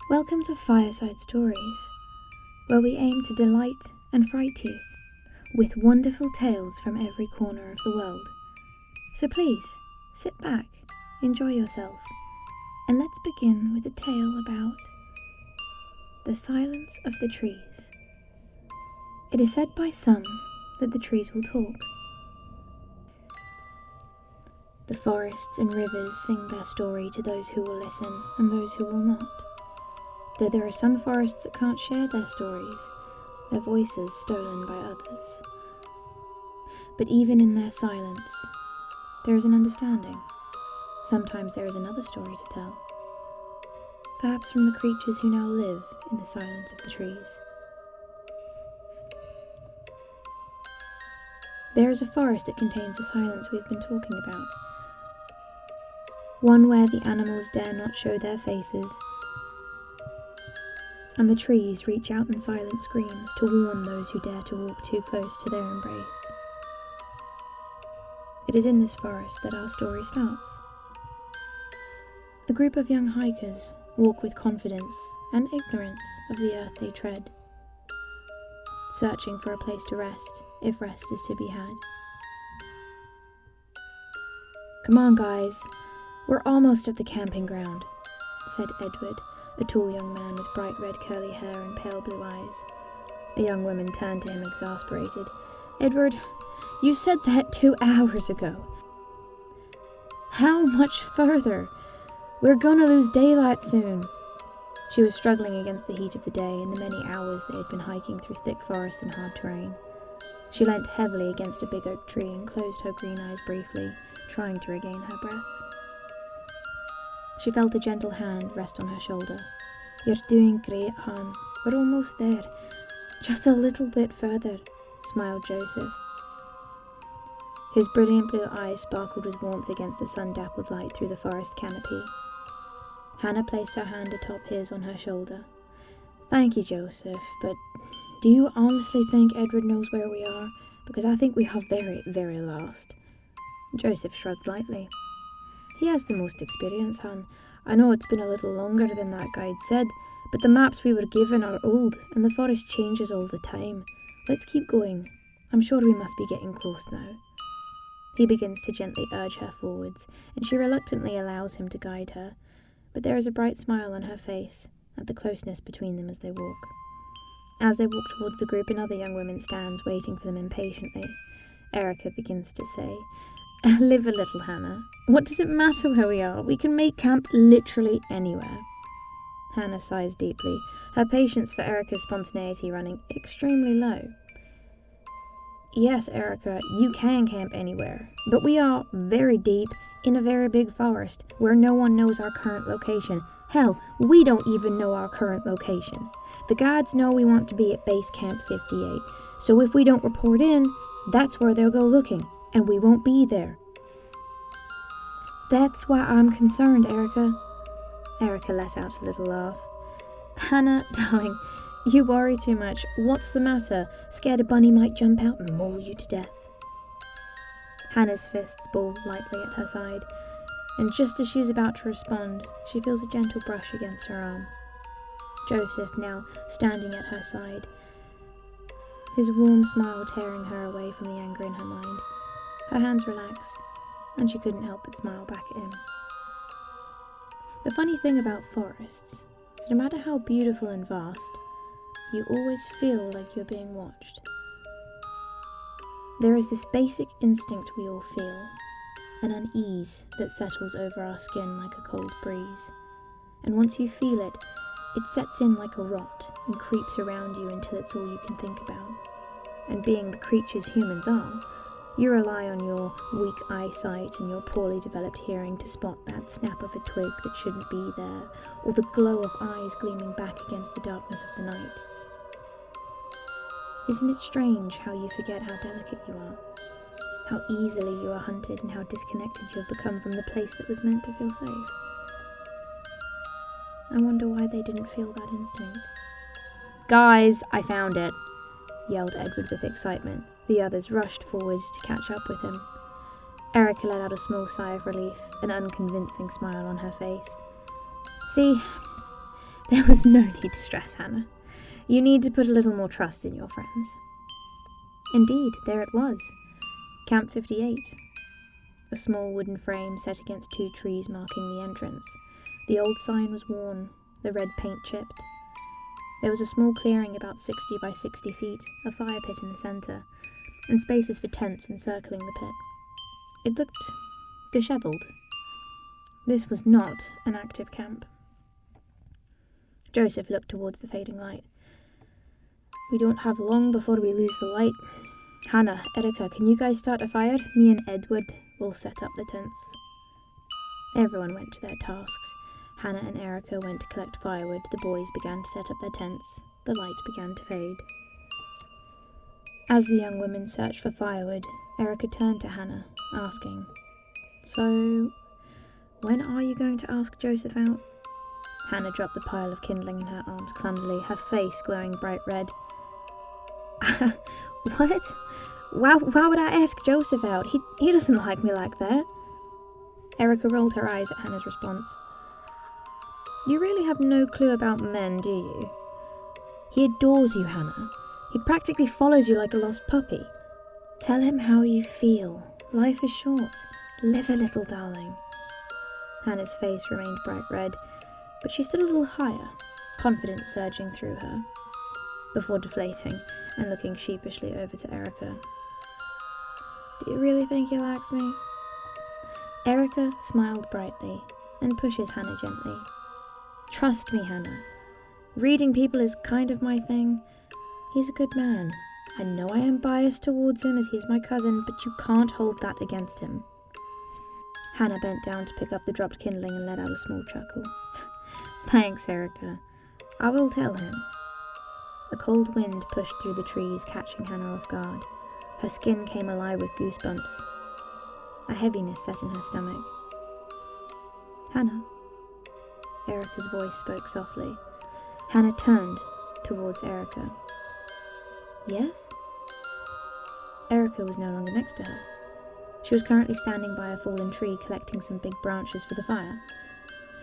Welcome to FireSide Stories, where we aim to delight and fright you with wonderful tales from every corner of the world. So please, sit back, enjoy yourself, and let's begin with a tale about the silence of the trees. It is said by some that the trees will talk. The forests and rivers sing their story to those who will listen and those who will not. Though there are some forests that can't share their stories, their voices stolen by others. But even in their silence, there is an understanding. Sometimes there is another story to tell. Perhaps from the creatures who now live in the silence of the trees. There is a forest that contains the silence we've been talking about. One where the animals dare not show their faces, and the trees reach out in silent screams to warn those who dare to walk too close to their embrace. It is in this forest that our story starts. A group of young hikers walk with confidence and ignorance of the earth they tread, searching for a place to rest, if rest is to be had. "Come on, guys, we're almost at the camping ground," said Edward, a tall young man with bright red curly hair and pale blue eyes. A young woman turned to him exasperated. "Edward, you said that 2 hours ago. How much further? We're gonna lose daylight soon." She was struggling against the heat of the day and the many hours they had been hiking through thick forests and hard terrain. She leant heavily against a big oak tree and closed her green eyes briefly, trying to regain her breath. She felt a gentle hand rest on her shoulder. "You're doing great, hon. We're almost there. Just a little bit further," smiled Joseph. His brilliant blue eyes sparkled with warmth against the sun-dappled light through the forest canopy. Hannah placed her hand atop his on her shoulder. "Thank you, Joseph, but do you honestly think Edward knows where we are? Because I think we are very, very lost." Joseph shrugged lightly. "He has the most experience, hon. I know it's been a little longer than that guide said, but the maps we were given are old, and the forest changes all the time. Let's keep going. I'm sure we must be getting close now." He begins to gently urge her forwards, and she reluctantly allows him to guide her, but there is a bright smile on her face at the closeness between them as they walk. As they walk towards the group, another young woman stands waiting for them impatiently. Erica begins to say, "Live a little, Hannah. What does it matter where we are? We can make camp literally anywhere." Hannah sighs deeply, her patience for Erica's spontaneity running extremely low. "Yes, Erica, you can camp anywhere, but we are very deep in a very big forest where no one knows our current location. Hell, we don't even know our current location. The guides know we want to be at base camp 58, so if we don't report in, that's where they'll go looking, and we won't be there." "That's why I'm concerned, Erica." Erica let out a little laugh. "Hannah, darling, you worry too much. What's the matter? Scared a bunny might jump out and maul you to death?" Hannah's fists ball lightly at her side, and just as she's about to respond, she feels a gentle brush against her arm. Joseph, now standing at her side, his warm smile tearing her away from the anger in her mind. Her hands relax, and she couldn't help but smile back at him. The funny thing about forests is no matter how beautiful and vast, you always feel like you're being watched. There is this basic instinct we all feel, an unease that settles over our skin like a cold breeze. And once you feel it, it sets in like a rot and creeps around you until it's all you can think about. And being the creatures humans are, you rely on your weak eyesight and your poorly developed hearing to spot that snap of a twig that shouldn't be there, or the glow of eyes gleaming back against the darkness of the night. Isn't it strange how you forget how delicate you are, how easily you are hunted, and how disconnected you have become from the place that was meant to feel safe? I wonder why they didn't feel that instinct. "Guys, I found it!" yelled Edward with excitement. The others rushed forward to catch up with him. Erica let out a small sigh of relief, an unconvincing smile on her face. "See, There was no need to stress, Hannah. You need to put a little more trust in your friends. Indeed, there it was. Camp 58. A small wooden frame set against 2 trees marking the entrance. The old sign was worn, the red paint chipped. There was a small clearing about 60 by 60 feet, a fire pit in the centre, and spaces for tents encircling the pit. It looked dishevelled. This was not an active camp. Joseph looked towards the fading light. We don't have long before we lose the light. Hannah, Erica, can you guys start a fire? Me and Edward will set up the tents. Everyone went to their tasks. Hannah and Erica went to collect firewood. The boys began to set up their tents. The light began to fade. As the young women searched for firewood, Erica turned to Hannah, asking, "So, when are you going to ask Joseph out?" Hannah dropped the pile of kindling in her arms clumsily, her face glowing bright red. What? Why would I ask Joseph out? He doesn't like me like that. Erica rolled her eyes at Hannah's response. You really have no clue about men, do you? He adores you, Hannah. He practically follows you like a lost puppy. Tell him how you feel. Life is short. Live a little, darling. Hannah's face remained bright red, but she stood a little higher, confidence surging through her, before deflating and looking sheepishly over to Erica. Do you really think he likes me? Erica smiled brightly and pushes Hannah gently. Trust me, Hannah. Reading people is kind of my thing. He's a good man. I know I am biased towards him as he's my cousin, but you can't hold that against him. Hannah bent down to pick up the dropped kindling and let out a small chuckle. Thanks, Erica. I will tell him. A cold wind pushed through the trees, catching Hannah off guard. Her skin came alive with goosebumps. A heaviness set in her stomach. Hannah. Erica's voice spoke softly. Hannah turned towards Erica. Yes? Erica was no longer next to her. She was currently standing by a fallen tree, collecting some big branches for the fire.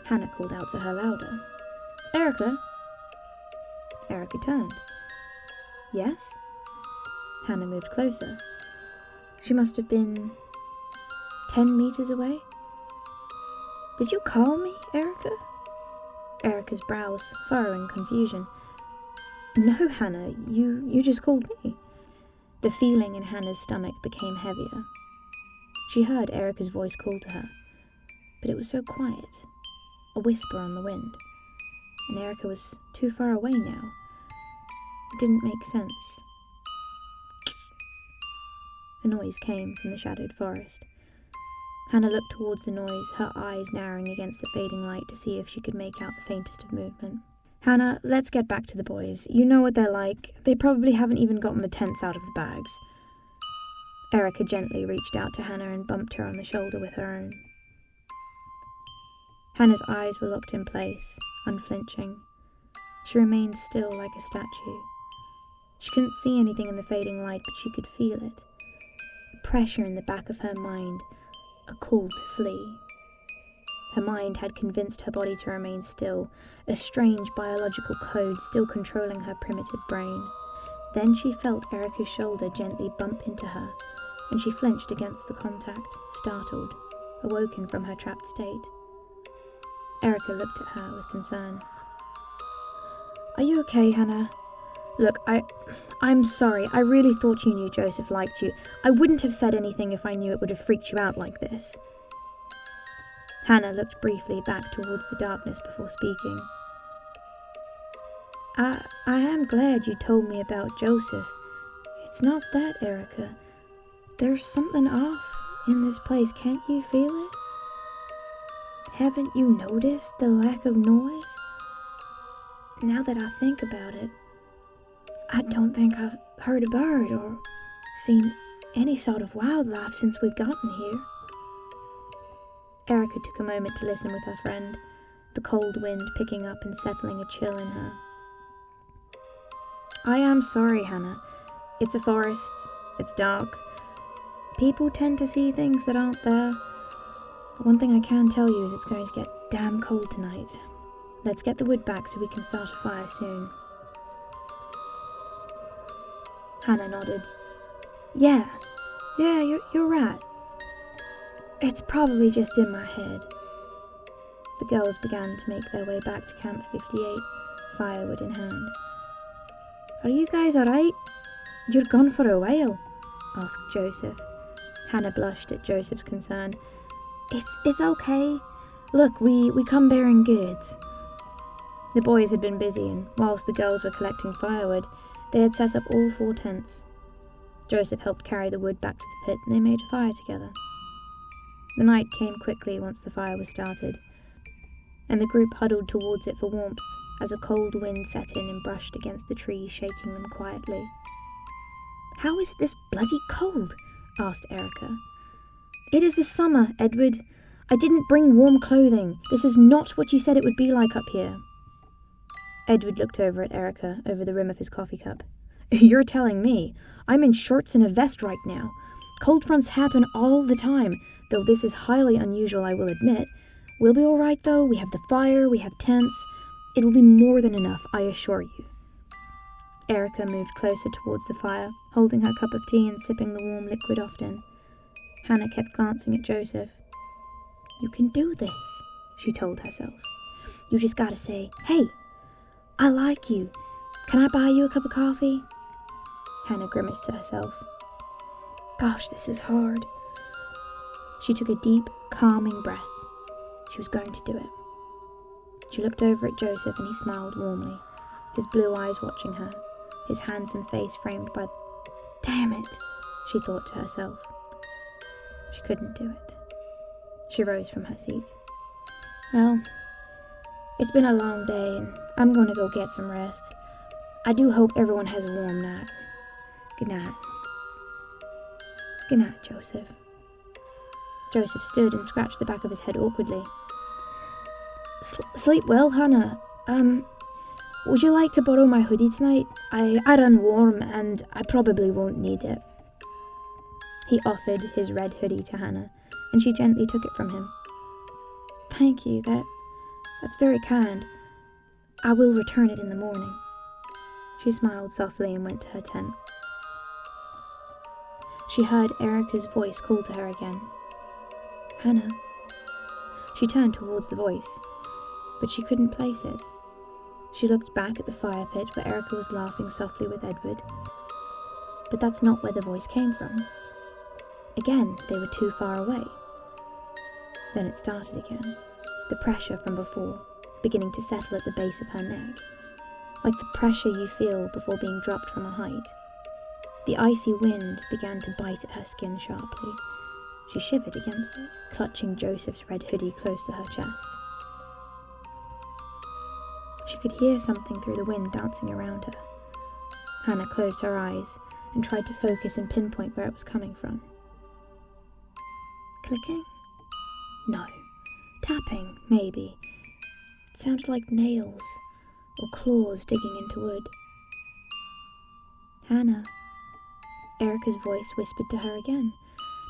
Hannah called out to her louder. Erica? Erica turned. Yes? Hannah moved closer. She must have been 10 meters away. Did you call me, Erica? Erica's brows furrowing confusion. No, Hannah, you just called me. The feeling in Hannah's stomach became heavier. She heard Erica's voice call to her, but it was so quiet, a whisper on the wind, and Erica was too far away now. It didn't make sense. A noise came from the shadowed forest. Hannah looked towards the noise, her eyes narrowing against the fading light to see if she could make out the faintest of movement. Hannah, let's get back to the boys. You know what they're like. They probably haven't even gotten the tents out of the bags. Erica gently reached out to Hannah and bumped her on the shoulder with her own. Hannah's eyes were locked in place, unflinching. She remained still like a statue. She couldn't see anything in the fading light, but she could feel it. A pressure in the back of her mind, a call to flee. Her mind had convinced her body to remain still, a strange biological code still controlling her primitive brain. Then she felt Erica's shoulder gently bump into her, and she flinched against the contact, startled, awoken from her trapped state. Erica looked at her with concern. Are you okay, Hannah? Look, I'm sorry. I really thought you knew Joseph liked you. I wouldn't have said anything if I knew it would have freaked you out like this. Hannah looked briefly back towards the darkness before speaking. I am glad you told me about Joseph. It's not that, Erica. There's something off in this place. Can't you feel it? Haven't you noticed the lack of noise? Now that I think about it, I don't think I've heard a bird or seen any sort of wildlife since we've gotten here. Erica took a moment to listen with her friend, the cold wind picking up and settling a chill in her. I am sorry, Hannah. It's a forest. It's dark. People tend to see things that aren't there. But one thing I can tell you is it's going to get damn cold tonight. Let's get the wood back so we can start a fire soon. Hannah nodded. Yeah, you're right. It's probably just in my head. The girls began to make their way back to Camp 58, firewood in hand. Are you guys alright? You're gone for a while, asked Joseph. Hannah blushed at Joseph's concern. It's okay. Look, we come bearing goods. The boys had been busy, and whilst the girls were collecting firewood, they had set up all 4 tents. Joseph helped carry the wood back to the pit, and they made a fire together. The night came quickly once the fire was started, and the group huddled towards it for warmth as a cold wind set in and brushed against the trees, shaking them quietly. How is it this bloody cold? Asked Erica. It is the summer, Edward. I didn't bring warm clothing. This is not what you said it would be like up here. Edward looked over at Erica over the rim of his coffee cup. You're telling me. I'm in shorts and a vest right now. Cold fronts happen all the time, though this is highly unusual, I will admit. We'll be all right, though. We have the fire, we have tents. It will be more than enough, I assure you. Erica moved closer towards the fire, holding her cup of tea and sipping the warm liquid often. Hannah kept glancing at Joseph. You can do this, she told herself. You just gotta say, hey, I like you. Can I buy you a cup of coffee? Hannah grimaced to herself. Gosh, this is hard. She took a deep, calming breath. She was going to do it. She looked over at Joseph and he smiled warmly, his blue eyes watching her, his handsome face framed by... Damn it, she thought to herself. She couldn't do it. She rose from her seat. Well, it's been a long day and I'm going to go get some rest. I do hope everyone has a warm night. Good night. Good night, Joseph. Joseph stood and scratched the back of his head awkwardly. Sleep well, Hannah. Would you like to borrow my hoodie tonight? I run warm and I probably won't need it. He offered his red hoodie to Hannah, and she gently took it from him. Thank you, that's very kind. I will return it in the morning. She smiled softly and went to her tent. She heard Erica's voice call to her again. Hannah. She turned towards the voice, but she couldn't place it. She looked back at the fire pit where Erica was laughing softly with Edward, but that's not where the voice came from. Again, they were too far away. Then it started again, the pressure from before, beginning to settle at the base of her neck, like the pressure you feel before being dropped from a height. The icy wind began to bite at her skin sharply. She shivered against it, clutching Joseph's red hoodie close to her chest. She could hear something through the wind dancing around her. Hannah closed her eyes and tried to focus and pinpoint where it was coming from. Clicking? No. Tapping, maybe. It sounded like nails or claws digging into wood. Hannah. Erica's voice whispered to her again,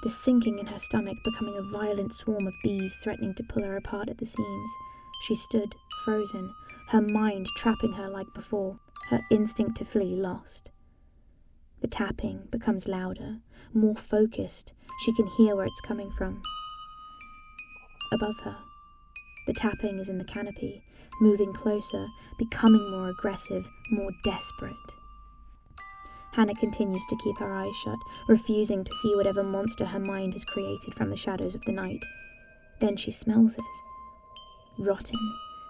the sinking in her stomach becoming a violent swarm of bees threatening to pull her apart at the seams. She stood, frozen, her mind trapping her like before, her instinct to flee lost. The tapping becomes louder, more focused. She can hear where it's coming from. Above her, the tapping is in the canopy, moving closer, becoming more aggressive, more desperate. Hannah continues to keep her eyes shut, refusing to see whatever monster her mind has created from the shadows of the night. Then she smells it. Rotten,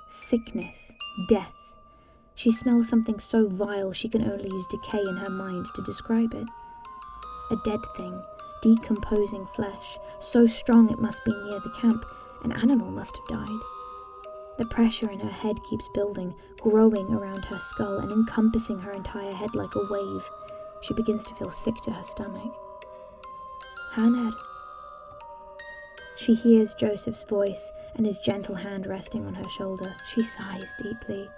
sickness, death. She smells something so vile she can only use decay in her mind to describe it. A dead thing, decomposing flesh, so strong it must be near the camp. An animal must have died. The pressure in her head keeps building, growing around her skull and encompassing her entire head like a wave. She begins to feel sick to her stomach. Hannah. She hears Joseph's voice and his gentle hand resting on her shoulder. She sighs deeply,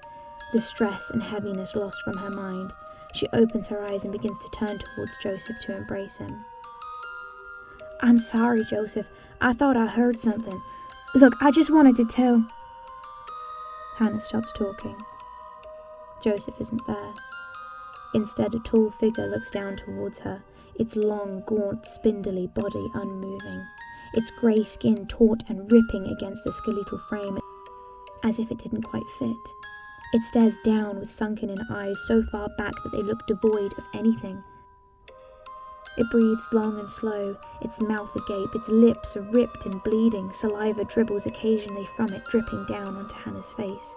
the stress and heaviness lost from her mind. She opens her eyes and begins to turn towards Joseph to embrace him. I'm sorry, Joseph. I thought I heard something. Look, I just wanted to tell... Hannah stops talking. Joseph isn't there. Instead, a tall figure looks down towards her, its long, gaunt, spindly body unmoving, its grey skin taut and ripping against the skeletal frame as if it didn't quite fit. It stares down with sunken-in eyes so far back that they look devoid of anything. It breathes long and slow, its mouth agape, its lips are ripped and bleeding, saliva dribbles occasionally from it, dripping down onto Hannah's face.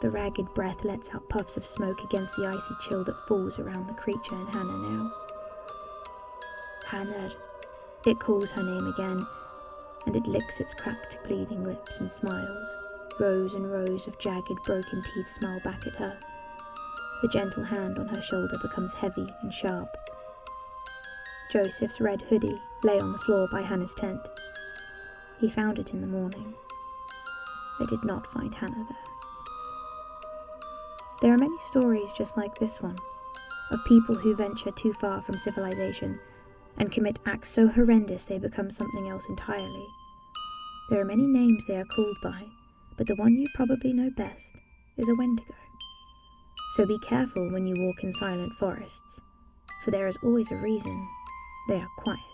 The ragged breath lets out puffs of smoke against the icy chill that falls around the creature and Hannah now. Hannah. It calls her name again, and it licks its cracked, bleeding lips and smiles. Rows and rows of jagged, broken teeth smile back at her. The gentle hand on her shoulder becomes heavy and sharp. Joseph's red hoodie lay on the floor by Hannah's tent. He found it in the morning. They did not find Hannah there. There are many stories just like this one, of people who venture too far from civilization and commit acts so horrendous they become something else entirely. There are many names they are called by, but the one you probably know best is a Wendigo. So be careful when you walk in silent forests, for there is always a reason they are quiet.